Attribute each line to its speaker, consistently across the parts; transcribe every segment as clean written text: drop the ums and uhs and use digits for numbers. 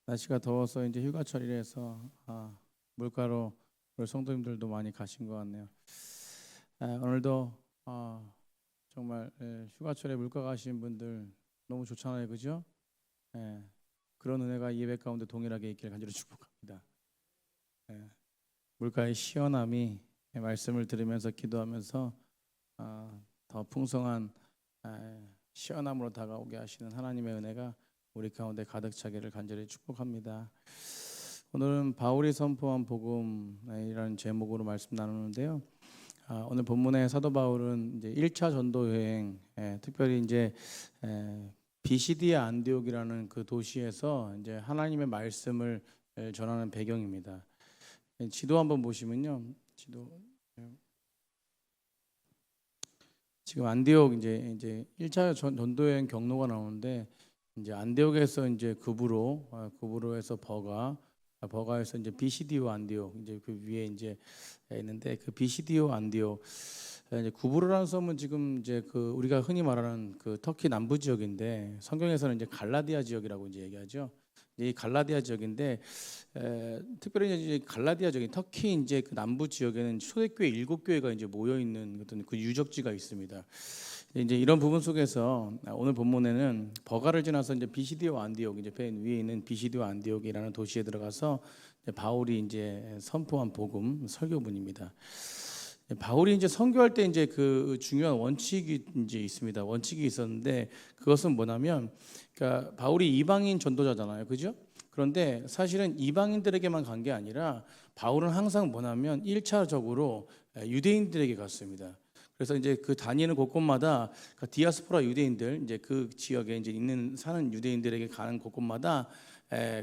Speaker 1: 날씨가 더워서 이제 휴가철이라서 물가로 우리 성도님들도 많이 가신 것 같네요. 오늘도 정말 휴가철에 물가 가신 분들 너무 좋잖아요, 그죠? 예, 그런 은혜가 예배 가운데 동일하게 있길 간절히 축복합니다. 예, 물가의 시원함이 말씀을 들으면서 기도하면서 더 풍성한 시원함으로 다가오게 하시는 하나님의 은혜가 우리 가운데 가득 차기를 간절히 축복합니다. 오늘은 바울이 선포한 복음이라는 제목으로 말씀 나누는데요. 오늘 본문의 사도 바울은 이제 1차 전도 여행, 특별히 이제 비시디아 안디옥이라는 그 도시에서 이제 하나님의 말씀을 전하는 배경입니다. 지도 한번 보시면요, 지도 지금 안디옥 이제 1차 전도 여행 경로가 나오는데 이제 안디옥에서 이제 구브로에서 버가에서 이제 비시디오 안디옥 이제 그 위에 이제 있는데 그 비시디오 안디옥 이제 구브로라는 섬은 지금 이제 그 우리가 흔히 말하는 그 터키 남부 지역인데 성경에서는 이제 갈라디아 지역이라고 이제 얘기하죠. 이 갈라디아 지역인데 특별히 이제 갈라디아 지역인 터키 이제 그 남부 지역에는 초대교회 7교회가 이제 모여 있는 어떤 그 유적지가 있습니다. 이제 이런 부분 속에서 오늘 본문에는 버가를 지나서 이제 비시디오 안디옥 이제 맨 위에 있는 비시디오 안디옥이라는 도시에 들어가서 바울이 이제 선포한 복음 설교문입니다. 바울이 이제 선교할 때 이제 그 중요한 원칙이 이제 있습니다. 원칙이 있었는데 그것은 뭐냐면, 그러니까 바울이 이방인 전도자잖아요, 그죠? 그런데 사실은 이방인들에게만 간 게 아니라 바울은 항상 뭐냐면 1차적으로 유대인들에게 갔습니다. 그래서 이제 그 다니는 곳곳마다 그 디아스포라 유대인들 이제 그 지역에 이제 있는 사는 유대인들에게 가는 곳곳마다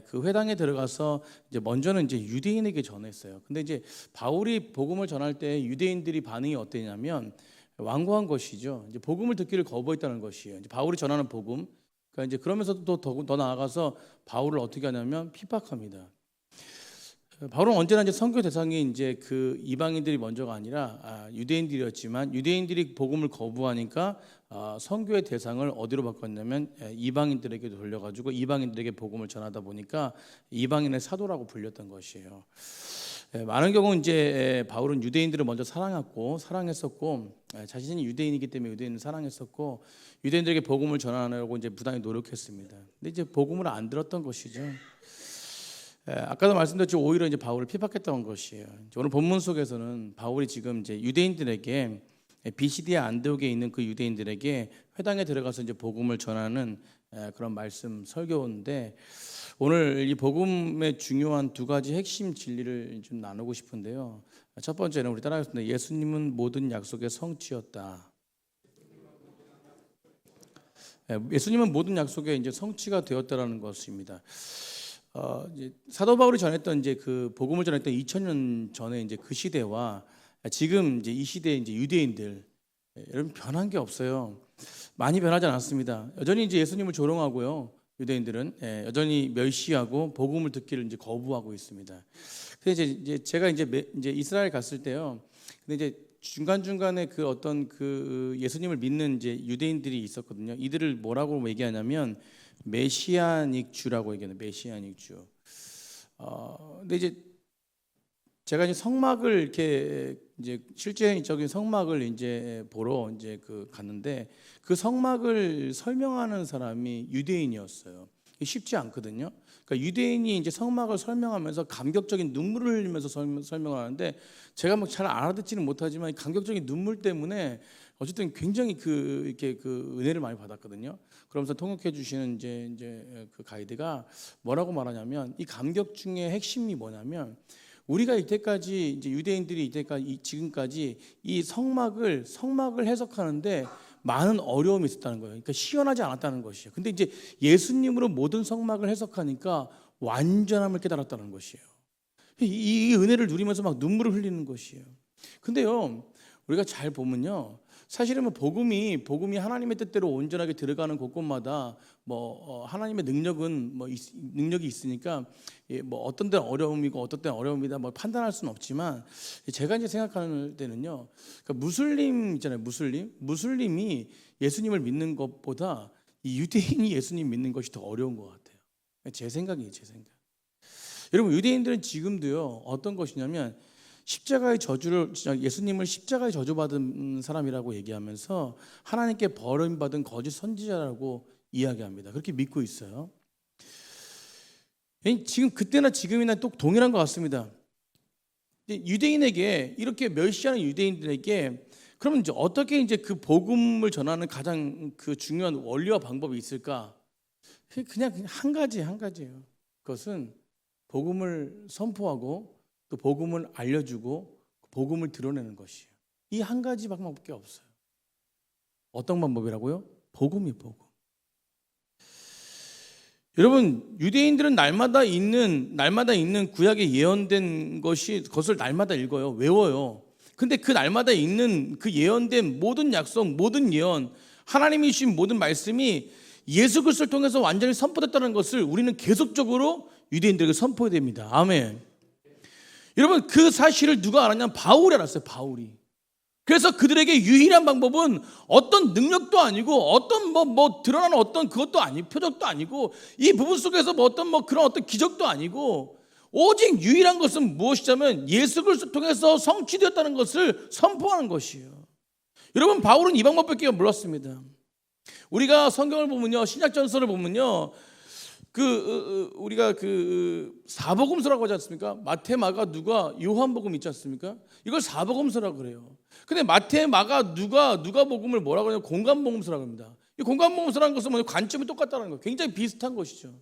Speaker 1: 그 회당에 들어가서 이제 먼저는 이제 유대인에게 전했어요. 근데 이제 바울이 복음을 전할 때 유대인들이 반응이 어땠냐면 완고한 것이죠. 이제 복음을 듣기를 거부했다는 것이에요. 이제 바울이 전하는 복음. 그러니까 이제 그러면서도 더 나아가서 바울을 어떻게 하냐면 핍박합니다. 바울은 언제나 이제 선교 대상이 이제 그 이방인들이 먼저가 아니라 유대인들이었지만 유대인들이 복음을 거부하니까 선교의 대상을 어디로 바꿨냐면 이방인들에게 돌려가지고 이방인들에게 복음을 전하다 보니까 이방인의 사도라고 불렸던 것이에요. 많은 경우 이제 바울은 유대인들을 먼저 사랑했었고 자신이 유대인이기 때문에 유대인을 사랑했었고 유대인들에게 복음을 전하려고 이제 부단히 노력했습니다. 근데 이제 복음을 안 들었던 것이죠. 아까도 말씀드렸죠. 오히려 이제 바울을 핍박했던 것이에요. 오늘 본문 속에서는 바울이 지금 이제 유대인들에게 비시디아 안디옥에 있는 그 유대인들에게 회당에 들어가서 이제 복음을 전하는 그런 말씀 설교인데 오늘 이 복음의 중요한 두 가지 핵심 진리를 좀 나누고 싶은데요. 첫 번째는 우리 따라하겠습니다. 예수님은 모든 약속의 성취였다. 예수님은 모든 약속의 이제 성취가 되었다라는 것입니다. 이제 사도 바울이 전했던 이제 그 복음을 전했던 2000년 전에 이제 그 시대와 지금 이제 이 시대의 이제 유대인들 여러분 변한 게 없어요. 많이 변하지 않았습니다. 여전히 이제 예수님을 조롱하고요. 유대인들은 여전히 멸시하고 복음을 듣기를 이제 거부하고 있습니다. 그래서 이제 제가 이제 이스라엘 갔을 때요. 근데 이제 중간중간에 그 어떤 그 예수님을 믿는 이제 유대인들이 있었거든요. 이들을 뭐라고 얘기하냐면 메시아닉 주라고 얘기하는 메시아닉 주. 근데 이제 제가 이제 성막을 이렇게 이제 실제적인 성막을 이제 보러 이제 그 갔는데 그 성막을 설명하는 사람이 유대인이었어요. 쉽지 않거든요. 그러니까 유대인이 이제 성막을 설명하면서 감격적인 눈물을 흘리면서 설명을 하는데 제가 막 잘 알아듣지는 못하지만 감격적인 눈물 때문에 어쨌든 굉장히 이렇게 그 은혜를 많이 받았거든요. 그러면서 통역해 주시는 이제 그 가이드가 뭐라고 말하냐면 이 감격 중에 핵심이 뭐냐면 우리가 이때까지 이제 유대인들이 이때까지 지금까지 이 성막을 해석하는데 많은 어려움이 있었다는 거예요. 그러니까 시원하지 않았다는 것이에요. 근데 이제 예수님으로 모든 성막을 해석하니까 완전함을 깨달았다는 것이에요. 이 은혜를 누리면서 막 눈물을 흘리는 것이에요. 근데요, 우리가 잘 보면요, 사실은 뭐 복음이 하나님의 뜻대로 온전하게 들어가는 곳곳마다 하나님의 능력은 능력이 있으니까 뭐 어떤 데는 어려움이고 어떤 데는 어려움이다 뭐 판단할 수는 없지만 제가 이제 생각하는 때는요, 그러니까 무슬림 있잖아요, 무슬림이 예수님을 믿는 것보다 이 유대인이 예수님 믿는 것이 더 어려운 것 같아요. 제 생각이에요, 제 생각. 여러분, 유대인들은 지금도요, 어떤 것이냐면 십자가의 저주를, 예수님을 십자가의 저주받은 사람이라고 얘기하면서 하나님께 버림받은 거짓 선지자라고 이야기합니다. 그렇게 믿고 있어요. 지금 그때나 지금이나 또 동일한 것 같습니다. 유대인에게, 이렇게 멸시하는 유대인들에게 그러면 이제 어떻게 이제 그 복음을 전하는 가장 그 중요한 원리와 방법이 있을까? 그냥 한 가지예요. 그것은 복음을 선포하고 또 복음을 알려주고 복음을 드러내는 것이에요. 이 한 가지 방법밖에 없어요. 어떤 방법이라고요? 복음이 복음. 여러분, 유대인들은 날마다 있는 구약에 예언된 것을 날마다 읽어요. 외워요. 근데 그 날마다 있는 그 예언된 모든 약속, 모든 예언, 하나님이 주신 모든 말씀이 예수 그리스도를 통해서 완전히 선포됐다는 것을 우리는 계속적으로 유대인들에게 선포해야 됩니다. 아멘. 여러분, 그 사실을 누가 알았냐면 바울이 알았어요. 바울이. 그래서 그들에게 유일한 방법은 어떤 능력도 아니고 어떤 드러나는 어떤 그것도 아니고 표적도 아니고 이 부분 속에서 그런 어떤 기적도 아니고 오직 유일한 것은 무엇이냐면 예수 그리스도를 통해서 성취되었다는 것을 선포하는 것이에요. 여러분, 바울은 이 방법밖에 몰랐습니다. 우리가 성경을 보면요, 신약 전서를 보면요, 우리가 사복음서라고 하지 않습니까? 마태, 마가, 누가, 요한복음 있지 않습니까? 이걸 사복음서라고 그래요. 근데 마태, 마가, 누가복음을 뭐라고 하냐면 공감복음서라고 합니다. 이 공감복음서라는 것은 뭐냐, 관점이 똑같다는 거예요. 굉장히 비슷한 것이죠.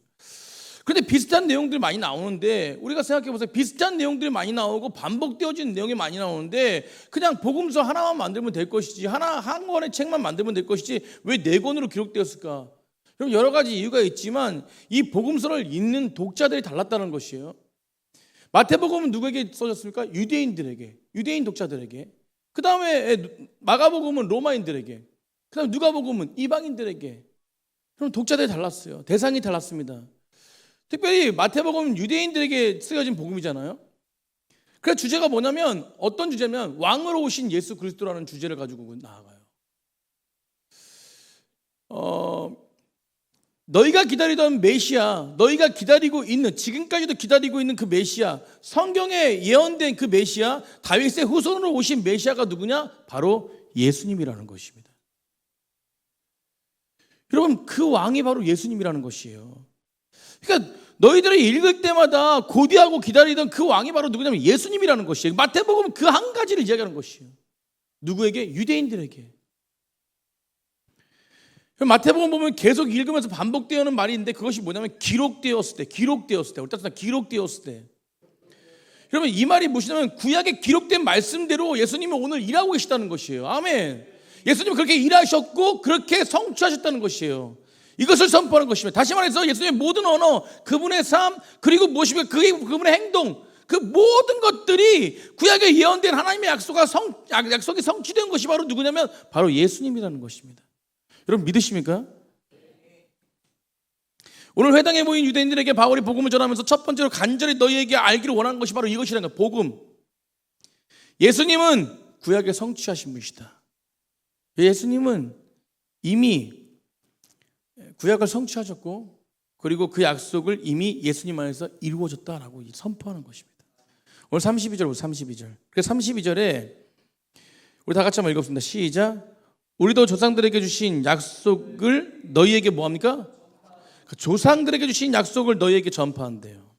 Speaker 1: 그런데 비슷한 내용들이 많이 나오는데 우리가 생각해 보세요. 비슷한 내용들이 많이 나오고 반복되어진 내용이 많이 나오는데 그냥 복음서 하나만 만들면 될 것이지, 한 권의 책만 만들면 될 것이지 왜 4권으로 기록되었을까? 그럼 여러 가지 이유가 있지만 이 복음서를 읽는 독자들이 달랐다는 것이에요. 마태복음은 누구에게 써졌습니까? 유대인 독자들에게. 그 다음에 마가복음은 로마인들에게. 그 다음에 누가복음은 이방인들에게. 그럼 독자들이 달랐어요. 대상이 달랐습니다. 특별히 마태복음은 유대인들에게 쓰여진 복음이잖아요. 그래서 주제가 뭐냐면 어떤 주제냐면 왕으로 오신 예수 그리스도라는 주제를 가지고 나아가요. 너희가 기다리던 메시아, 너희가 기다리고 있는, 지금까지도 기다리고 있는 그 메시아, 성경에 예언된 그 메시아, 다윗의 후손으로 오신 메시아가 누구냐? 바로 예수님이라는 것입니다. 여러분, 그 왕이 바로 예수님이라는 것이에요. 그러니까 너희들이 읽을 때마다 고대하고 기다리던 그 왕이 바로 누구냐면 예수님이라는 것이에요. 마태복음은 그 한 가지를 이야기하는 것이에요. 누구에게? 유대인들에게. 마태복음 보면 계속 읽으면서 반복되어오는 말이 있는데 그것이 뭐냐면 기록되었을 때. 기록되었을 때. 여러분, 이 말이 무엇이냐면 구약에 기록된 말씀대로 예수님이 오늘 일하고 계시다는 것이에요. 아멘. 예수님은 그렇게 일하셨고 그렇게 성취하셨다는 것이에요. 이것을 선포하는 것입니다. 다시 말해서 예수님의 모든 언어, 그분의 삶, 그리고 무엇이며 그분의 행동, 그 모든 것들이 구약에 예언된 하나님의 약속이 성취된 것이 바로 누구냐면 바로 예수님이라는 것입니다. 여러분, 믿으십니까? 오늘 회당에 모인 유대인들에게 바울이 복음을 전하면서 첫 번째로 간절히 너희에게 알기를 원하는 것이 바로 이것이라는 거예요. 복음. 예수님은 구약에 성취하신 분이시다. 예수님은 이미 구약을 성취하셨고 그리고 그 약속을 이미 예수님 안에서 이루어졌다라고 선포하는 것입니다. 오늘 32절 보세요. 32절. 그래서 32절에 우리 다 같이 한번 읽었습니다. 시작. 우리도 조상들에게 주신 약속을 너희에게 뭐합니까? 조상들에게 주신 약속을 너희에게 전파한대요.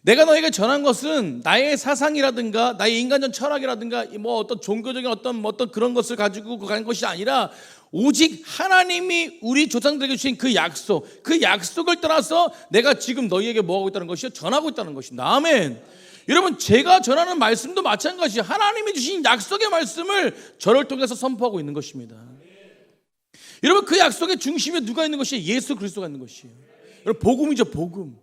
Speaker 1: 내가 너희에게 전한 것은 나의 사상이라든가 나의 인간적 철학이라든가 어떤 종교적인 어떤 그런 것을 가지고 간 것이 아니라 오직 하나님이 우리 조상들에게 주신 그 약속을 따라서 내가 지금 너희에게 뭐하고 있다는 것이요? 전하고 있다는 것입니다. 아멘. 여러분, 제가 전하는 말씀도 마찬가지예요. 하나님이 주신 약속의 말씀을 저를 통해서 선포하고 있는 것입니다. 여러분, 그 약속의 중심에 누가 있는 것이에요? 예수 그리스도가 있는 것이에요. 여러분, 복음이죠, 복음.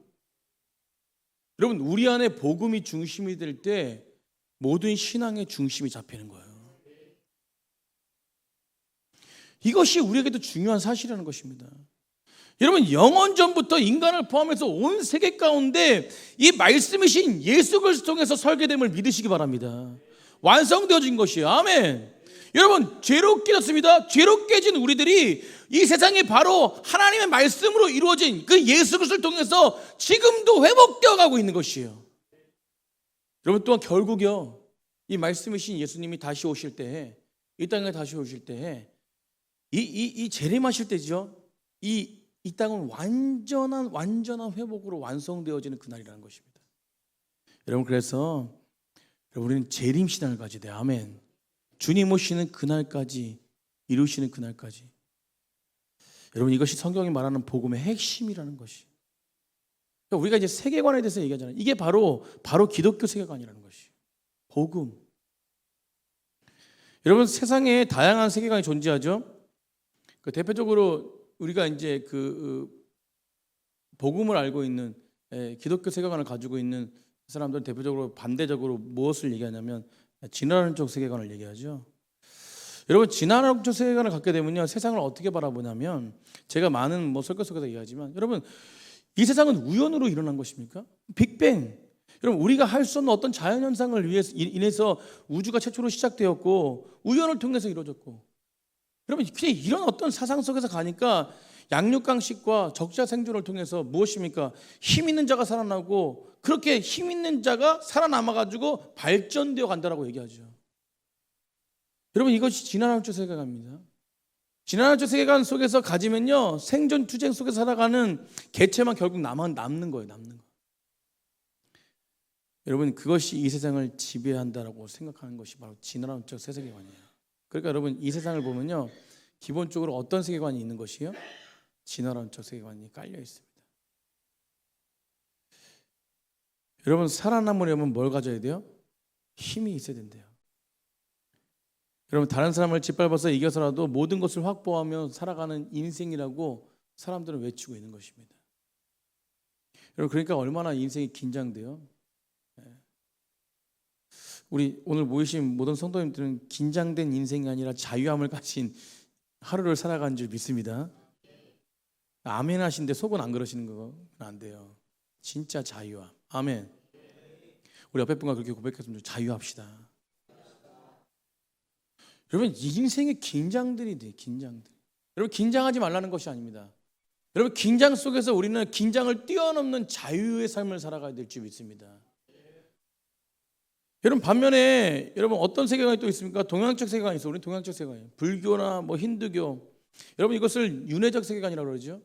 Speaker 1: 여러분, 우리 안에 복음이 중심이 될 때 모든 신앙의 중심이 잡히는 거예요. 이것이 우리에게도 중요한 사실이라는 것입니다. 여러분, 영원전부터 인간을 포함해서 온 세계 가운데 이 말씀이신 예수 그리스도를 통해서 설계됨을 믿으시기 바랍니다. 완성되어진 것이에요. 아멘. 여러분, 죄로 깨졌습니다. 죄로 깨진 우리들이 이 세상에 바로 하나님의 말씀으로 이루어진 그 예수 그리스도를 통해서 지금도 회복되어 가고 있는 것이에요. 여러분, 또한 결국요, 이 말씀이신 예수님이 다시 오실 때에, 이 땅에 다시 오실 때에 이 재림하실 때죠. 이 땅은 완전한 회복으로 완성되어지는 그날이라는 것입니다. 여러분, 그래서 우리는 재림 신앙을 가져야 돼요. 아멘. 주님 오시는 그날까지, 이루시는 그날까지. 여러분, 이것이 성경이 말하는 복음의 핵심이라는 것이. 그러니까 우리가 이제 세계관에 대해서 얘기하잖아요. 이게 바로 기독교 세계관이라는 것이. 복음. 여러분, 세상에 다양한 세계관이 존재하죠. 대표적으로 우리가 이제 복음을 알고 있는 기독교 세계관을 가지고 있는 사람들은 대표적으로 반대적으로 무엇을 얘기하냐면 진화론적 세계관을 얘기하죠. 여러분, 진화론적 세계관을 갖게 되면요, 세상을 어떻게 바라보냐면, 제가 많은 설교 속에서 얘기하지만, 여러분, 이 세상은 우연으로 일어난 것입니까? 빅뱅. 여러분, 우리가 할 수 없는 어떤 자연현상을 인해서 우주가 최초로 시작되었고 우연을 통해서 이루어졌고, 여러분, 그냥 이런 어떤 사상 속에서 가니까 양육강식과 적자 생존을 통해서 무엇입니까? 힘 있는 자가 살아나고, 그렇게 힘 있는 자가 살아남아가지고 발전되어 간다라고 얘기하죠. 여러분, 이것이 진화론적 세계관입니다. 진화론적 세계관 속에서 가지면요, 생존 투쟁 속에서 살아가는 개체만 결국 남는 거예요. 여러분, 그것이 이 세상을 지배한다라고 생각하는 것이 바로 진화론적 세계관이에요. 그러니까 여러분, 이 세상을 보면요, 기본적으로 어떤 세계관이 있는 것이요? 진화론적 세계관이 깔려 있습니다. 여러분, 살아남으려면 뭘 가져야 돼요? 힘이 있어야 된대요. 여러분, 다른 사람을 짓밟아서 이겨서라도 모든 것을 확보하며 살아가는 인생이라고 사람들은 외치고 있는 것입니다. 여러분, 그러니까 얼마나 인생이 긴장돼요. 우리 오늘 모이신 모든 성도님들은 긴장된 인생이 아니라 자유함을 가진 하루를 살아가는 줄 믿습니다. 아멘 하시는데 속은 안 그러시는 거 안 돼요. 진짜 자유함. 아멘. 우리 옆에 분과 그렇게 고백했으면 자유합시다. 여러분, 인생의 긴장들이 돼요. 긴장들. 여러분, 긴장하지 말라는 것이 아닙니다. 여러분, 긴장 속에서 우리는 긴장을 뛰어넘는 자유의 삶을 살아가야 될 줄 믿습니다. 여러분, 반면에 여러분, 어떤 세계관이 또 있습니까? 동양적 세계관이 있어요. 우리 동양적 세계관이에요. 불교나 힌두교. 여러분, 이것을 윤회적 세계관이라고 그러죠.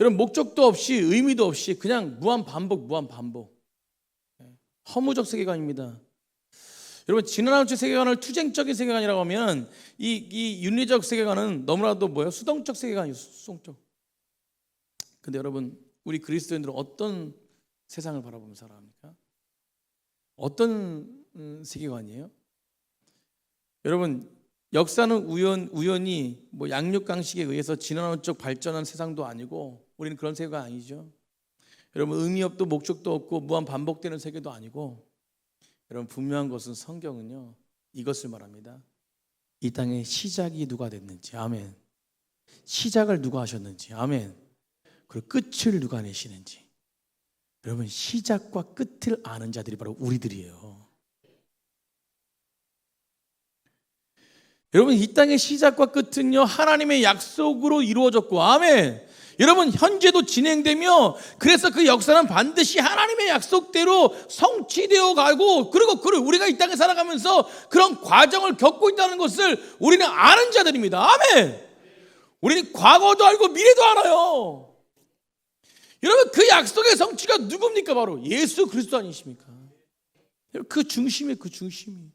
Speaker 1: 여러분, 목적도 없이 의미도 없이 그냥 무한 반복. 허무적 세계관입니다. 여러분, 진화론적 세계관을 투쟁적인 세계관이라고 하면 이 윤리적 세계관은 너무나도 수동적 세계관이에요. 수동적. 근데 여러분, 우리 그리스도인들은 어떤 세상을 바라보며 살아갑니까? 어떤 세계관이에요? 여러분, 역사는 우연히 양육강식에 의해서 진화론적 발전한 세상도 아니고, 우리는 그런 세계가 아니죠. 여러분, 의미 없고 목적도 없고 무한 반복되는 세계도 아니고, 여러분, 분명한 것은 성경은요, 이것을 말합니다. 이 땅의 시작이 누가 됐는지, 아멘. 시작을 누가 하셨는지, 아멘. 그리고 끝을 누가 내시는지. 여러분, 시작과 끝을 아는 자들이 바로 우리들이에요. 여러분, 이 땅의 시작과 끝은요, 하나님의 약속으로 이루어졌고, 아멘. 여러분, 현재도 진행되며, 그래서 그 역사는 반드시 하나님의 약속대로 성취되어 가고, 그리고 우리가 이 땅에 살아가면서 그런 과정을 겪고 있다는 것을 우리는 아는 자들입니다. 아멘. 우리는 과거도 알고 미래도 알아요. 여러분, 그 약속의 성취가 누굽니까? 바로 예수 그리스도 아니십니까? 그 중심이에요. 그 중심이.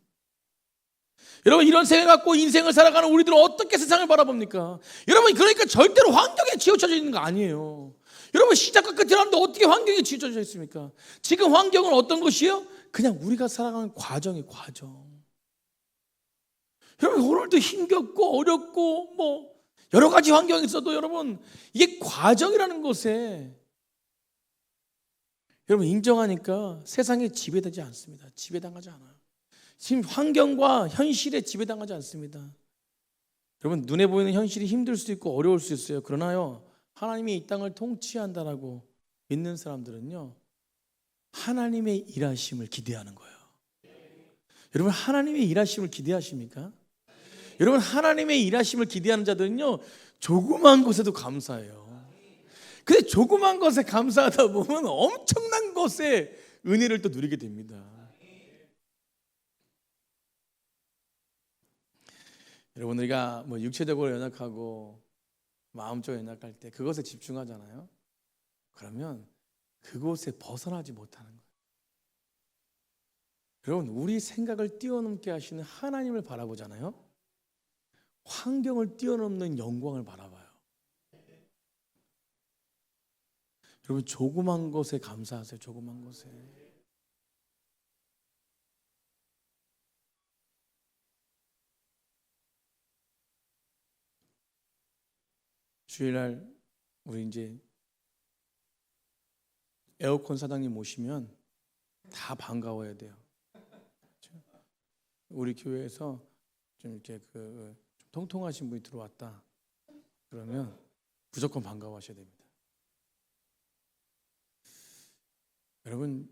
Speaker 1: 여러분, 이런 생각 갖고 인생을 살아가는 우리들은 어떻게 세상을 바라봅니까? 여러분, 그러니까 절대로 환경에 치우쳐져 있는 거 아니에요. 여러분, 시작과 끝을 하는데 어떻게 환경에 치우쳐져 있습니까? 지금 환경은 어떤 것이에요? 그냥 우리가 살아가는 과정이에요. 과정. 여러분, 오늘도 힘겹고 어렵고 여러 가지 환경이 있어도 여러분, 이게 과정이라는 것에 여러분 인정하니까 세상에 지배되지 않습니다. 지배당하지 않아요. 지금 환경과 현실에 지배당하지 않습니다. 여러분, 눈에 보이는 현실이 힘들 수 있고 어려울 수 있어요. 그러나요, 하나님이 이 땅을 통치한다라고 믿는 사람들은요, 하나님의 일하심을 기대하는 거예요. 여러분, 하나님의 일하심을 기대하십니까? 여러분, 하나님의 일하심을 기대하는 자들은요, 조그만 것에도 감사해요. 근데 조그만 것에 감사하다 보면 엄청난 것에 은혜를 또 누리게 됩니다. 여러분, 우리가 뭐 육체적으로 연약하고 마음적으로 연약할 때 그것에 집중하잖아요. 그러면 그곳에 벗어나지 못하는 거예요. 여러분, 우리 생각을 뛰어넘게 하시는 하나님을 바라보잖아요. 환경을 뛰어넘는 영광을 바라봐요. 여러분, 조그만 것에 감사하세요. 조그만 것에. 주일날 우리 이제 에어컨 사장님 오시면 다 반가워야 돼요. 우리 교회에서 좀 이렇게 좀 통통하신 분이 들어왔다 그러면 무조건 반가워하셔야 됩니다. 여러분,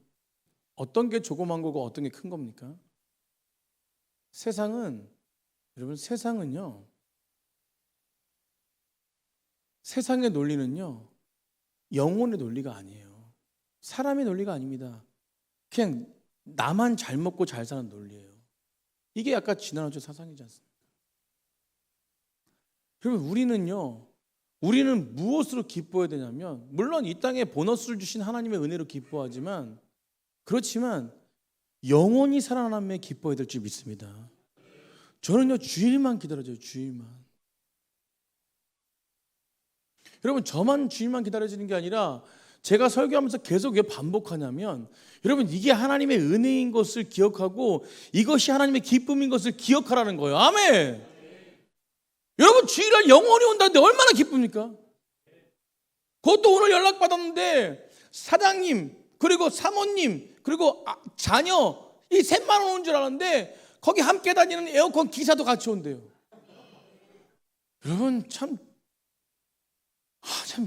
Speaker 1: 어떤 게 조그만 거고 어떤 게 큰 겁니까? 여러분, 세상의 논리는요, 영혼의 논리가 아니에요. 사람의 논리가 아닙니다. 그냥 나만 잘 먹고 잘 사는 논리예요. 이게 약간 지난주 사상이지 않습니까? 여러분, 우리는 무엇으로 기뻐해야 되냐면, 물론 이 땅에 보너스를 주신 하나님의 은혜로 기뻐하지만, 그렇지만 영원히 살아남에 기뻐해야 될 줄 믿습니다. 저는요, 주일만 기다려줘요. 주일만. 여러분, 저만 주일만 기다려지는 게 아니라 제가 설교하면서 계속 왜 반복하냐면, 여러분, 이게 하나님의 은혜인 것을 기억하고 이것이 하나님의 기쁨인 것을 기억하라는 거예요. 아멘. 여러분, 주일날 영원히 온다는데 얼마나 기쁩니까? 그것도 오늘 연락받았는데 사장님 그리고 사모님 그리고 자녀 이 셋만 오는 줄 알았는데 거기 함께 다니는 에어컨 기사도 같이 온대요. 여러분, 참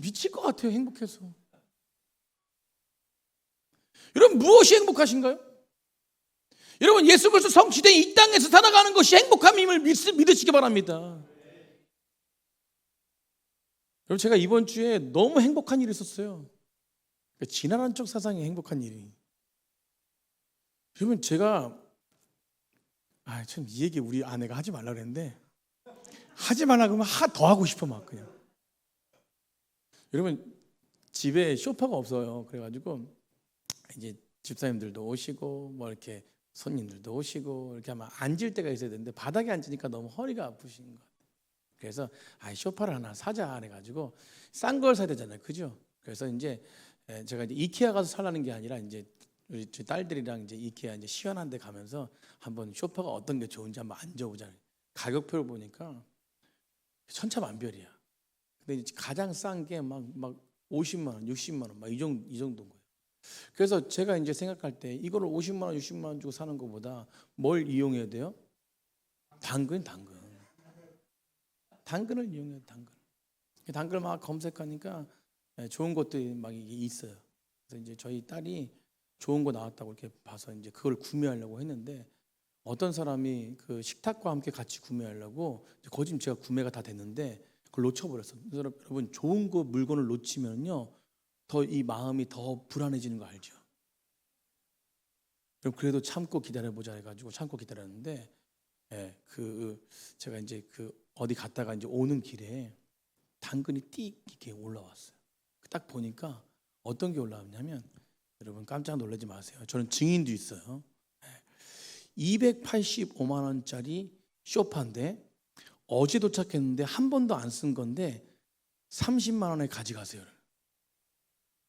Speaker 1: 미칠 것 같아요. 행복해서. 여러분, 무엇이 행복하신가요? 여러분, 예수 그리스도 성취된 이 땅에서 살아가는 것이 행복함임을 믿으시기 바랍니다. 여러분, 제가 이번 주에 너무 행복한 일이 있었어요. 지난 쪽 사상이 행복한 일이. 여러분, 제가 참 이 얘기 우리 아내가 하지 말라 그랬는데 하지 말라 그러면 더 하고 싶어 막 그냥. 여러분, 집에 소파가 없어요. 그래가지고 이제 집사님들도 오시고 뭐 이렇게 손님들도 오시고 이렇게 아마 앉을 때가 있어야 되는데 바닥에 앉으니까 너무 허리가 아프신 것 같아요. 그래서 소파를 하나 사자 해가지고 싼 걸 사야 되잖아요, 그죠? 그래서 이제 제가 이제 이케아 가서 살라는 게 아니라 이제 우리 딸들이랑 이제 이케아 이제 시원한 데 가면서 한번 소파가 어떤 게 좋은지 한번 앉아보자. 가격표를 보니까 천차만별이야. 근데 이제 가장 싼 게 막 50만 원, 60만 원, 막 이 정도인 거예요. 그래서 제가 이제 생각할 때 이거를 50만 원, 60만 원 주고 사는 것보다 뭘 이용해야 돼요? 당근을 이용해야 돼요. 당근을 막 검색하니까 좋은 것들이 막 이게 있어요. 그래서 이제 저희 딸이 좋은 거 나왔다고 이렇게 봐서 이제 그걸 구매하려고 했는데 어떤 사람이 그 식탁과 함께 같이 구매하려고 거짓 제가 구매가 다 됐는데 그걸 놓쳐버렸어요. 여러분, 좋은 거 물건을 놓치면요 더 이 마음이 더 불안해지는 거 알죠? 그래도 참고 기다려보자 해가지고 참고 기다렸는데 제가 이제 어디 갔다가 이제 오는 길에 당근이 띡 이렇게 올라왔어요. 딱 보니까 어떤 게 올라왔냐면, 여러분 깜짝 놀라지 마세요. 저는 증인도 있어요. 285만 원짜리 소파인데 어제 도착했는데 한 번도 안 쓴 건데 30만 원에 가져가세요.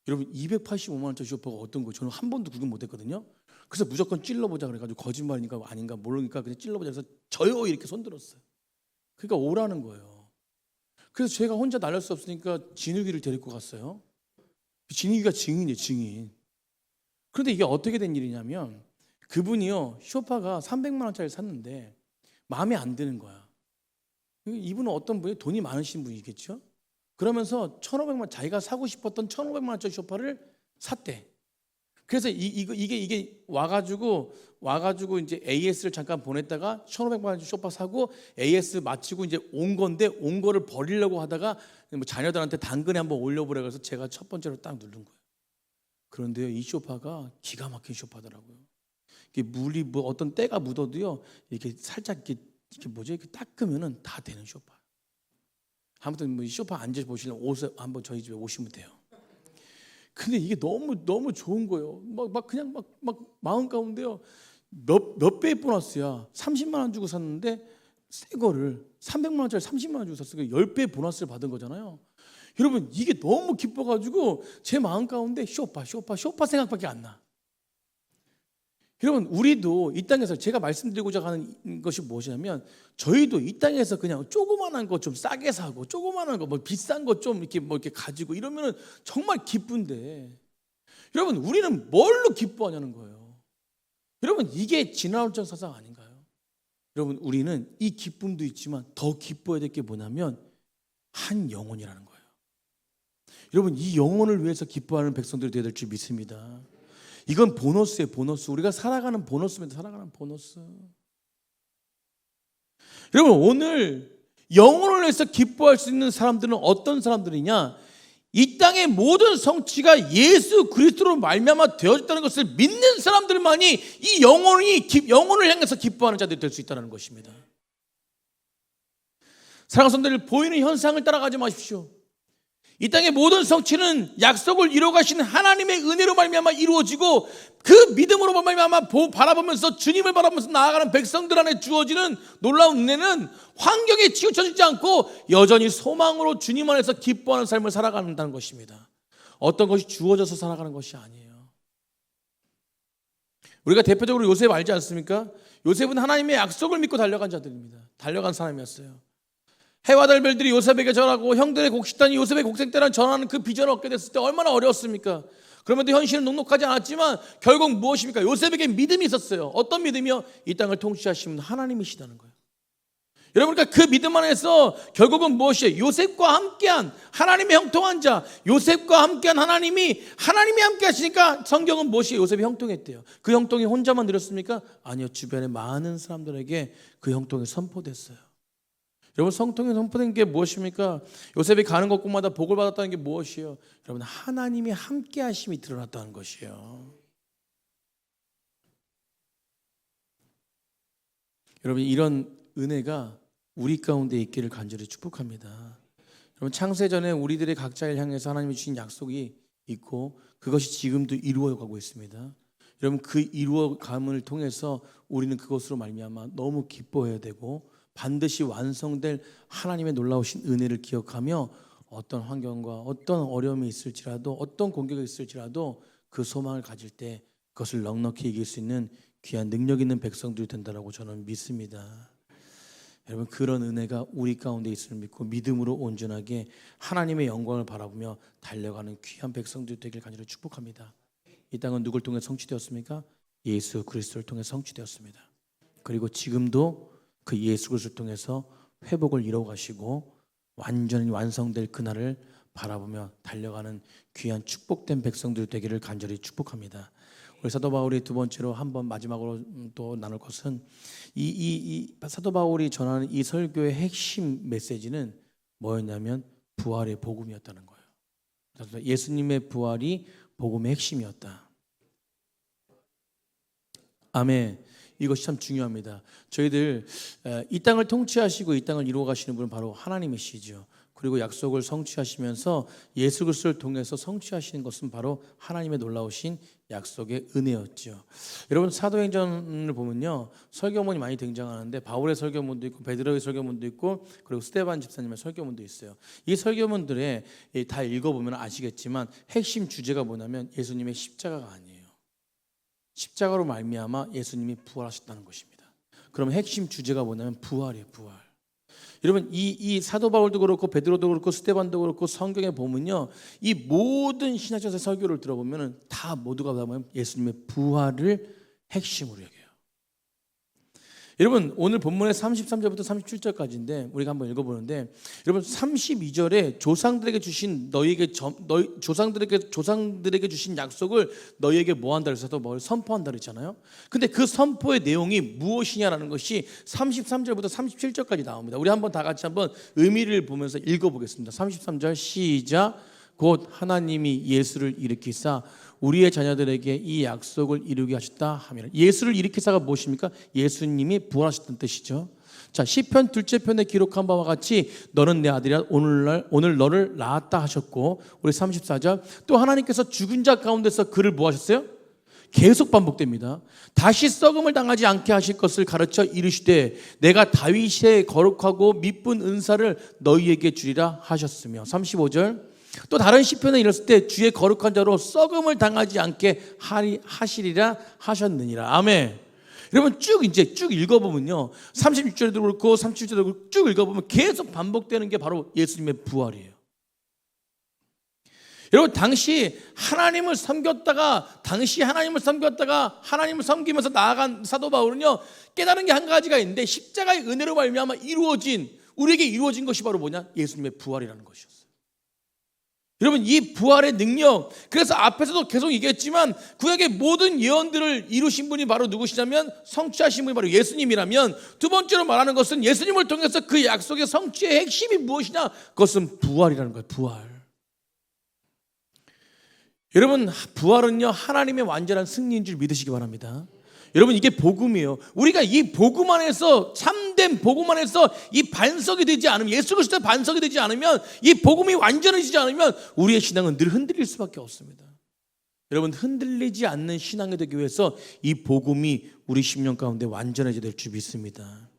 Speaker 1: 여러분, 285만 원짜리 소파가 어떤 거 저는 한 번도 구경 못했거든요. 그래서 무조건 찔러보자 그래가지고 거짓말인가 아닌가 모르니까 그냥 찔러보자 해서 저요 이렇게 손들었어요. 그러니까 오라는 거예요. 그래서 제가 혼자 나갈 수 없으니까 진욱이를 데리고 갔어요. 진욱이가 증인이에요, 증인. 그런데 이게 어떻게 된 일이냐면 그분이요 소파가 300만 원짜리 샀는데 마음에 안 드는 거야. 이분은 어떤 분이 돈이 많으신 분이겠죠. 그러면서 1,500만 자기가 사고 싶었던 1,500만 원짜리 소파를 샀대. 그래서 이게 와가지고 이제 AS를 잠깐 보냈다가 1,500만 원짜리 쇼파 사고 AS 마치고 이제 온 건데 온 거를 버리려고 하다가 뭐 자녀들한테 당근에 한번 올려보라 그래서 제가 첫 번째로 딱 누른 거예요. 그런데요, 이 쇼파가 기가 막힌 쇼파더라고요. 이게 물이 뭐 어떤 때가 묻어도요, 이렇게 살짝 이렇게 닦으면은 다 되는 쇼파. 아무튼 뭐 이 쇼파 앉아 보시면 한번 저희 집에 오시면 돼요. 근데 이게 너무 좋은 거예요. 그냥 마음 가운데요, 몇 배의 보너스야. 30만 원 주고 샀는데 새 거를 300만 원짜리 30만 원 주고 샀으니까 10배의 보너스를 받은 거잖아요. 여러분, 이게 너무 기뻐가지고 제 마음 가운데 쇼파 생각밖에 안 나. 여러분, 우리도 이 땅에서 제가 말씀드리고자 하는 것이 무엇이냐면, 저희도 이 땅에서 그냥 조그만한 거 좀 싸게 사고 조그만한 거 뭐 비싼 거 좀 이렇게 가지고 이러면은 정말 기쁜데, 여러분, 우리는 뭘로 기뻐하냐는 거예요. 여러분, 이게 진화론적 사상 아닌가요? 여러분, 우리는 이 기쁨도 있지만 더 기뻐해야 될 게 뭐냐면 한 영혼이라는 거예요. 여러분, 이 영혼을 위해서 기뻐하는 백성들이 되어야 될 줄 믿습니다. 이건 보너스예요, 보너스. 우리가 살아가는 보너스입니다. 살아가는 보너스. 여러분, 오늘 영혼을 위해서 기뻐할 수 있는 사람들은 어떤 사람들이냐? 이 땅의 모든 성취가 예수 그리스도로 말미암아 되어졌다는 것을 믿는 사람들만이 이 영혼을 향해서 기뻐하는 자들이 될 수 있다는 것입니다. 사랑하는 성도들, 보이는 현상을 따라가지 마십시오. 이 땅의 모든 성취는 약속을 이루어 가신 하나님의 은혜로 말미암아 이루어지고, 그 믿음으로 말미암아 바라보면서 주님을 바라보면서 나아가는 백성들 안에 주어지는 놀라운 은혜는 환경에 치우쳐지지 않고 여전히 소망으로 주님 안에서 기뻐하는 삶을 살아간다는 것입니다. 어떤 것이 주어져서 살아가는 것이 아니에요. 우리가 대표적으로 요셉 알지 않습니까? 요셉은 하나님의 약속을 믿고 달려간 자들입니다. 달려간 사람이었어요. 해와 달 별들이 요셉에게 전하고 형들의 곡식단이 요셉의 곡생대란 전하는 그 비전을 얻게 됐을 때 얼마나 어려웠습니까? 그러면도 현실은 녹록하지 않았지만 결국 무엇입니까? 요셉에게 믿음이 있었어요. 어떤 믿음이요? 이 땅을 통치하시는 하나님이시다는 거예요. 여러분, 그러니까 그 믿음 안에서 결국은 무엇이에요? 요셉과 함께한 하나님의 형통한 자, 요셉과 함께한 하나님이 함께 하시니까 성경은 무엇이에요? 요셉이 형통했대요. 그 형통이 혼자만 누렸습니까? 아니요, 주변의 많은 사람들에게 그 형통이 선포됐어요. 여러분, 성통이 선포된 게 무엇입니까? 요셉이 가는 곳곳마다 복을 받았다는 게 무엇이에요? 여러분, 하나님이 함께 하심이 드러났다는 것이에요. 여러분, 이런 은혜가 우리 가운데 있기를 간절히 축복합니다. 여러분, 창세전에 우리들의 각자를 향해서 하나님이 주신 약속이 있고 그것이 지금도 이루어가고 있습니다. 여러분, 그 이루어감을 통해서 우리는 그것으로 말미암아 너무 기뻐해야 되고, 반드시 완성될 하나님의 놀라우신 은혜를 기억하며 어떤 환경과 어떤 어려움이 있을지라도, 어떤 공격이 있을지라도 그 소망을 가질 때 그것을 넉넉히 이길 수 있는 귀한 능력 있는 백성들이 된다고 저는 믿습니다. 여러분, 그런 은혜가 우리 가운데 있음을 믿고 믿음으로 온전하게 하나님의 영광을 바라보며 달려가는 귀한 백성들이 되길 간절히 축복합니다. 이 땅은 누굴 통해 성취되었습니까? 예수 그리스도를 통해 성취되었습니다. 그리고 지금도 그 예수 그리스도를 통해서 회복을 이루어 가시고 완전히 완성될 그날을 바라보며 달려가는 귀한 축복된 백성들 되기를 간절히 축복합니다. 우리 사도 바울이 두 번째로 한번 마지막으로 또 나눌 것은 이 사도 바울이 전하는 이 설교의 핵심 메시지는 뭐였냐면 부활의 복음이었다는 거예요. 예수님의 부활이 복음의 핵심이었다. 아멘. 이것이 참 중요합니다. 저희들 이 땅을 통치하시고 이 땅을 이루어 가시는 분은 바로 하나님이시죠. 그리고 약속을 성취하시면서 예수 그리스도를 통해서 성취하시는 것은 바로 하나님의 놀라우신 약속의 은혜였죠. 여러분, 사도행전을 보면요, 설교문이 많이 등장하는데 바울의 설교문도 있고 베드로의 설교문도 있고 그리고 스데반 집사님의 설교문도 있어요. 이 설교문들에 다 읽어보면 아시겠지만 핵심 주제가 뭐냐면 예수님의 십자가가 아니에요. 십자가로 말미암아 예수님이 부활하셨다는 것입니다. 그럼 핵심 주제가 뭐냐면 부활이에요. 부활. 여러분, 이 사도 바울도 그렇고 베드로도 그렇고 스데반도 그렇고 성경에 보면요, 이 모든 신학적인 설교를 들어보면 다 모두가 보면 예수님의 부활을 핵심으로 여겨요. 여러분 오늘 본문의 33절부터 37절까지인데 우리가 한번 읽어보는데, 여러분 32절에 조상들에게 주신 조상들에게 주신 약속을 너희에게 뭐 한다 그래서 뭘 선포한다 그랬잖아요. 근데 그 선포의 내용이 무엇이냐라는 것이 33절부터 37절까지 나옵니다. 우리 한번 다 같이 한번 의미를 보면서 읽어보겠습니다. 33절 시작. 곧 하나님이 예수를 일으키사 우리의 자녀들에게 이 약속을 이루게 하셨다 하며. 예수를 일으키사가 무엇입니까? 예수님이 부활하셨다는 뜻이죠. 자, 시편 둘째 편에 기록한 바와 같이 너는 내 아들이라 오늘 너를 낳았다 하셨고, 우리 34절 또 하나님께서 죽은 자 가운데서 그를 뭐 하셨어요? 계속 반복됩니다. 다시 썩음을 당하지 않게 하실 것을 가르쳐 이르시되 내가 다윗의 거룩하고 미쁜 은사를 너희에게 주리라 하셨으며. 35절 또 다른 시편에 이랬을 때 주의 거룩한 자로 썩음을 당하지 않게 하시리라 하셨느니라. 아멘. 여러분 쭉 읽어보면요, 36절에도 그렇고 37절에도 그렇고 쭉 읽어보면 계속 반복되는 게 바로 예수님의 부활이에요. 여러분 당시 하나님을 섬겼다가 하나님을 섬기면서 나아간 사도 바울은요, 깨달은 게 한 가지가 있는데, 십자가의 은혜로 말미암아 우리에게 이루어진 것이 바로 뭐냐? 예수님의 부활이라는 것이었어요. 여러분 이 부활의 능력, 그래서 앞에서도 계속 얘기했지만 구약의 모든 예언들을 이루신 분이 바로 누구시냐면, 성취하신 분이 바로 예수님이라면, 두 번째로 말하는 것은 예수님을 통해서 그 약속의 성취의 핵심이 무엇이냐? 그것은 부활이라는 거예요. 부활. 여러분 부활은요 하나님의 완전한 승리인 줄 믿으시기 바랍니다. 여러분 이게 복음이에요. 우리가 이 복음 안에서, 참된 복음 안에서 이 반석이 되지 않으면, 예수 그리스도의 반석이 되지 않으면, 이 복음이 완전해지지 않으면 우리의 신앙은 늘 흔들릴 수밖에 없습니다. 여러분 흔들리지 않는 신앙이 되기 위해서 이 복음이 우리 심령 가운데 완전해져야 될 줄 믿습니다.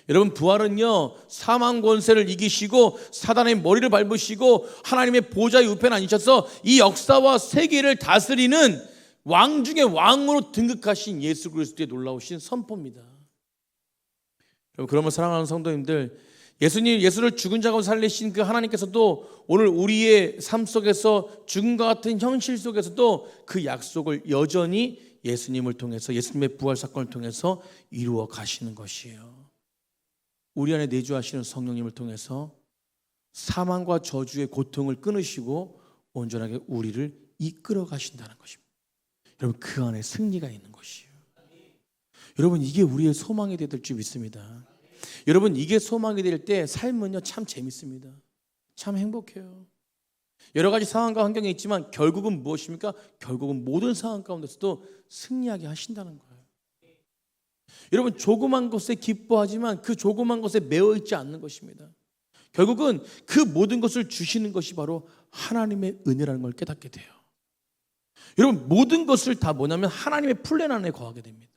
Speaker 1: 여러분 부활은요 사망 권세를 이기시고 사단의 머리를 밟으시고 하나님의 보좌의 우편에 앉으셔서 이 역사와 세계를 다스리는 왕 중에 왕으로 등극하신 예수 그리스도의 놀라우신 선포입니다. 여러분 그러면 사랑하는 성도님들, 예수를 죽은 자 가운데 살리신 그 하나님께서도 오늘 우리의 삶 속에서 죽음과 같은 현실 속에서도 그 약속을 여전히 예수님을 통해서, 예수님의 부활 사건을 통해서 이루어 가시는 것이에요. 우리 안에 내주하시는 성령님을 통해서 사망과 저주의 고통을 끊으시고 온전하게 우리를 이끌어 가신다는 것입니다. 여러분 그 안에 승리가 있는 것이에요. 여러분 이게 우리의 소망이 될 줄 믿습니다. 여러분 이게 소망이 될 때 삶은요 참 재밌습니다. 참 행복해요. 여러 가지 상황과 환경이 있지만 결국은 무엇입니까? 결국은 모든 상황 가운데서도 승리하게 하신다는 거예요. 여러분 조그만 것에 기뻐하지만 그 조그만 것에 매어 있지 않는 것입니다. 결국은 그 모든 것을 주시는 것이 바로 하나님의 은혜라는 걸 깨닫게 돼요. 여러분 모든 것을 다 뭐냐면 하나님의 플랜 안에 거하게 됩니다.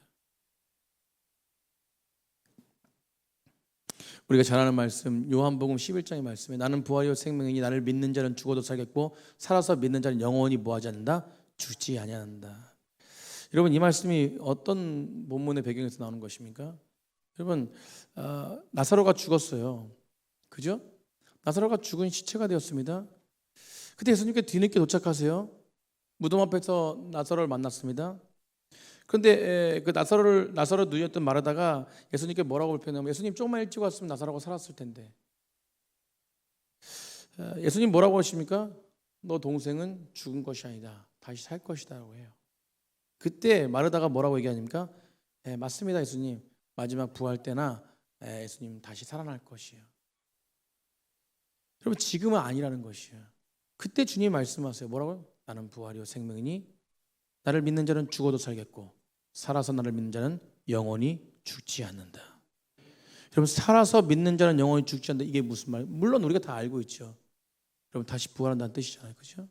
Speaker 1: 우리가 잘 아는 말씀, 요한복음 11장의 말씀에 나는 부활이요 생명이니 나를 믿는 자는 죽어도 살겠고 살아서 믿는 자는 영원히 뭐하지 않는다? 죽지 아니한다. 여러분 이 말씀이 어떤 본문의 배경에서 나오는 것입니까? 여러분 나사로가 죽었어요. 그죠? 나사로가 죽은 시체가 되었습니다. 그때 예수님께 뒤늦게 도착하세요. 무덤 앞에서 나사로를 만났습니다. 그런데 그 나사로 누이였던 마르다가 예수님께 뭐라고 불평하냐면, 예수님 조금만 일찍 왔으면 나사로가 살았을 텐데. 예수님 뭐라고 하십니까? 너 동생은 죽은 것이 아니다, 다시 살 것이다 라고 해요. 그때 마르다가 뭐라고 얘기하십니까? 맞습니다 예수님, 마지막 부활 때나 예수님 다시 살아날 것이에요. 여러분 지금은 아니라는 것이에요. 그때 주님이 말씀하세요. 뭐라고요? 나는 부활이요 생명이니 나를 믿는 자는 죽어도 살겠고 살아서 나를 믿는 자는 영원히 죽지 않는다. 여러분 살아서 믿는 자는 영원히 죽지 않는다, 이게 무슨 말? 물론 우리가 다 알고 있죠. 여러분 다시 부활한다는 뜻이잖아요. 그렇죠?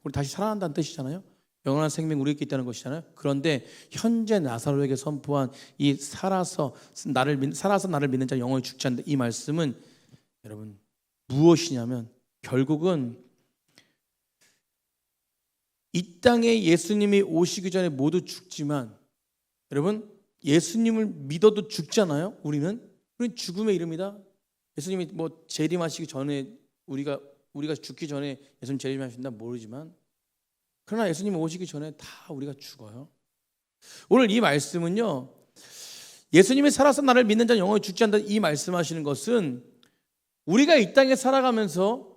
Speaker 1: 우리 다시 살아난다는 뜻이잖아요. 영원한 생명 우리에게 있다는 것이잖아요. 그런데 현재 나사로에게 선포한 이 살아서 나를 믿는 자는 영원히 죽지 않는다, 이 말씀은 여러분 무엇이냐면, 결국은 이 땅에 예수님이 오시기 전에 모두 죽지만, 여러분 예수님을 믿어도 죽잖아요. 우리는 죽음의 이름이다. 예수님이 뭐 재림하시기 전에 우리가 죽기 전에 예수님 재림하신다 모르지만, 그러나 예수님 오시기 전에 다 우리가 죽어요. 오늘 이 말씀은요 예수님이 살아서 나를 믿는 자는 영원히 죽지 않는다, 이 말씀하시는 것은 우리가 이 땅에 살아가면서,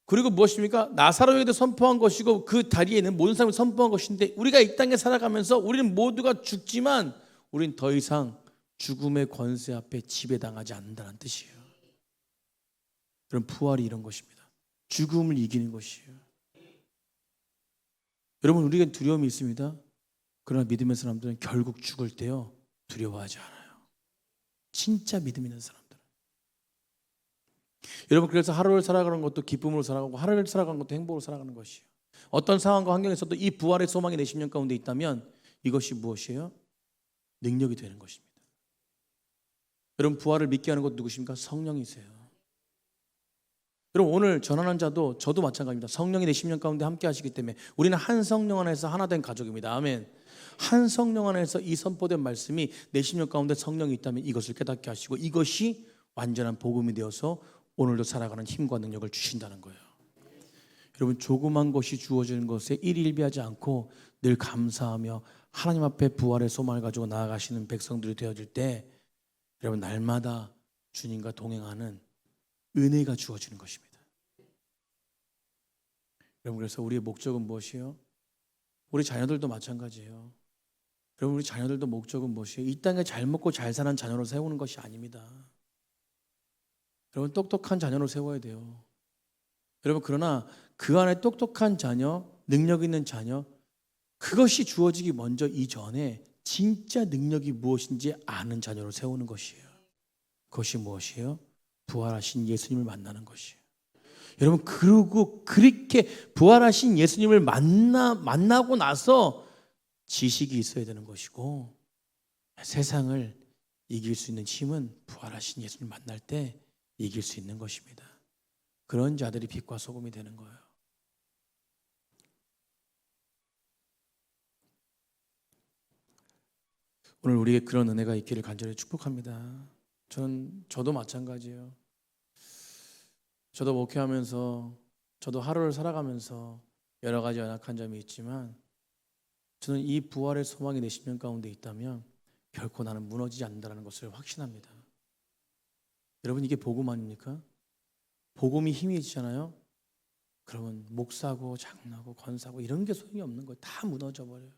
Speaker 1: 그리고 무엇입니까? 나사로에게도 선포한 것이고 그 다리에 있는 모든 사람이 선포한 것인데, 우리가 이 땅에 살아가면서 우리는 모두가 죽지만 우리는 더 이상 죽음의 권세 앞에 지배당하지 않는다는 뜻이에요. 그럼 부활이 이런 것입니다. 죽음을 이기는 것이에요. 여러분, 우리에겐 두려움이 있습니다. 그러나 믿음의 사람들은 결국 죽을 때요 두려워하지 않아요. 진짜 믿음 있는 사람들. 여러분, 그래서 하루를 살아가는 것도 기쁨으로 살아가고 하루를 살아가는 것도 행복으로 살아가는 것이에요. 어떤 상황과 환경에서도 이 부활의 소망이 내 심령 가운데 있다면 이것이 무엇이에요? 능력이 되는 것입니다. 여러분, 부활을 믿게 하는 것 누구십니까? 성령이세요. 여러분, 오늘 전하는 자도 저도 마찬가지입니다. 성령이 내 심령 가운데 함께 하시기 때문에 우리는 한 성령 안에서 하나 된 가족입니다. 아멘. 한 성령 안에서 이 선포된 말씀이 내 심령 가운데 성령이 있다면 이것을 깨닫게 하시고 이것이 완전한 복음이 되어서 오늘도 살아가는 힘과 능력을 주신다는 거예요. 여러분, 조그만 것이 주어지는 것에 일일비하지 않고 늘 감사하며 하나님 앞에 부활의 소망을 가지고 나아가시는 백성들이 되어질 때 여러분, 날마다 주님과 동행하는 은혜가 주어지는 것입니다. 여러분, 그래서 우리의 목적은 무엇이에요? 우리 자녀들도 마찬가지예요. 여러분, 우리 자녀들도 목적은 무엇이에요? 이 땅에 잘 먹고 잘 사는 자녀로 세우는 것이 아닙니다. 여러분, 똑똑한 자녀로 세워야 돼요. 여러분, 그러나 그 안에 똑똑한 자녀, 능력 있는 자녀, 그것이 주어지기 먼저 이전에 진짜 능력이 무엇인지 아는 자녀로 세우는 것이에요. 그것이 무엇이에요? 부활하신 예수님을 만나는 것이에요. 여러분, 그리고 그렇게 부활하신 예수님을 만나고 나서 지식이 있어야 되는 것이고, 세상을 이길 수 있는 힘은 부활하신 예수님을 만날 때 이길 수 있는 것입니다. 그런 자들이 빛과 소금이 되는 거예요. 오늘 우리에게 그런 은혜가 있기를 간절히 축복합니다. 저도 마찬가지예요. 저도 목회하면서, 저도 하루를 살아가면서 여러 가지 연약한 점이 있지만 저는 이 부활의 소망이 내 심령 가운데 있다면 결코 나는 무너지지 않는다는 것을 확신합니다. 여러분, 이게 복음 아닙니까? 복음이 힘이 있잖아요. 그러면 목사고 장로고 권사고 이런 게 소용이 없는 거예요. 다 무너져 버려요.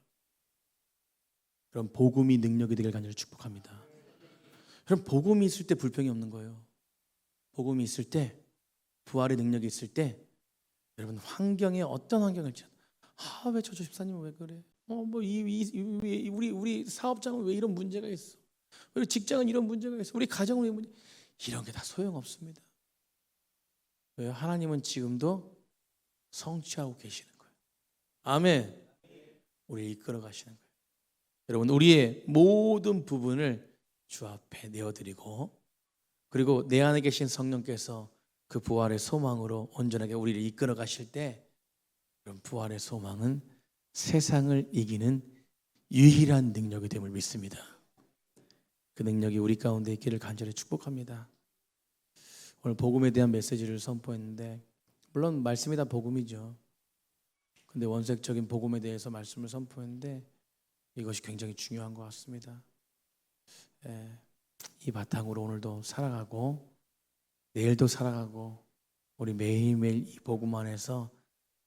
Speaker 1: 그럼 복음이 능력이 되길 간절히 축복합니다. 그럼 복음이 있을 때 불평이 없는 거예요. 복음이 있을 때, 부활의 능력이 있을 때, 여러분, 환경에 어떤 환경을 왜 저 집사님은 왜 그래? 우리 사업장은 왜 이런 문제가 있어? 우리 직장은 이런 문제가 있어? 우리 가정은 왜 문제? 이런 게 다 소용없습니다. 왜요? 하나님은 지금도 성취하고 계시는 거예요. 아멘. 우리를 이끌어 가시는 거예요. 여러분, 우리의 모든 부분을 주 앞에 내어드리고, 그리고 내 안에 계신 성령께서 그 부활의 소망으로 온전하게 우리를 이끌어 가실 때, 그럼 부활의 소망은 세상을 이기는 유일한 능력이 됨을 믿습니다. 그 능력이 우리 가운데 있기를 간절히 축복합니다. 오늘 복음에 대한 메시지를 선포했는데, 물론 말씀이 다 복음이죠. 근데 원색적인 복음에 대해서 말씀을 선포했는데 이것이 굉장히 중요한 것 같습니다. 이 바탕으로 오늘도 살아가고 내일도 살아가고 우리 매일매일 이 복음 안에서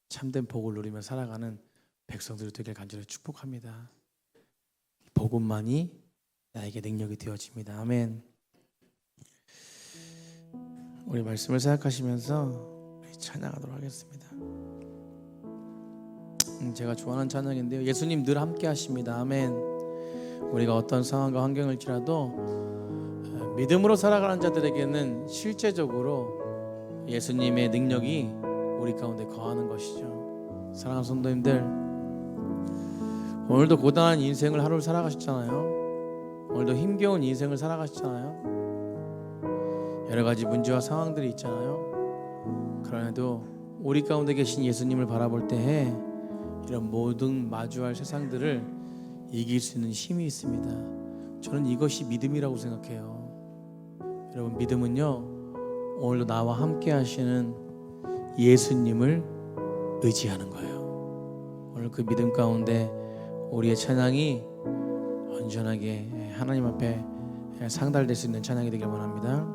Speaker 1: 참된 복을 누리며 살아가는 백성들이 되길 간절히 축복합니다. 복음만이 나에게 능력이 되어집니다. 아멘. 우리 말씀을 생각하시면서 찬양하도록 하겠습니다. 제가 좋아하는 찬양인데요, 예수님 늘 함께 하십니다. 아멘. 우리가 어떤 상황과 환경을지라도 믿음으로 살아가는 자들에게는 실제적으로 예수님의 능력이 우리 가운데 거하는 것이죠. 사랑하는 성도님들, 오늘도 고단한 인생을 하루를 살아가셨잖아요. 오늘도 힘겨운 인생을 살아가셨잖아요. 여러 가지 문제와 상황들이 있잖아요. 그런데도 우리 가운데 계신 예수님을 바라볼 때에 이런 모든 마주할 세상들을 이길 수 있는 힘이 있습니다. 저는 이것이 믿음이라고 생각해요. 여러분, 믿음은요, 오늘도 나와 함께 하시는 예수님을 의지하는 거예요. 오늘 그 믿음 가운데 우리의 찬양이 온전하게 하나님 앞에
Speaker 2: 상달될 수 있는 찬양이 되길 원합니다.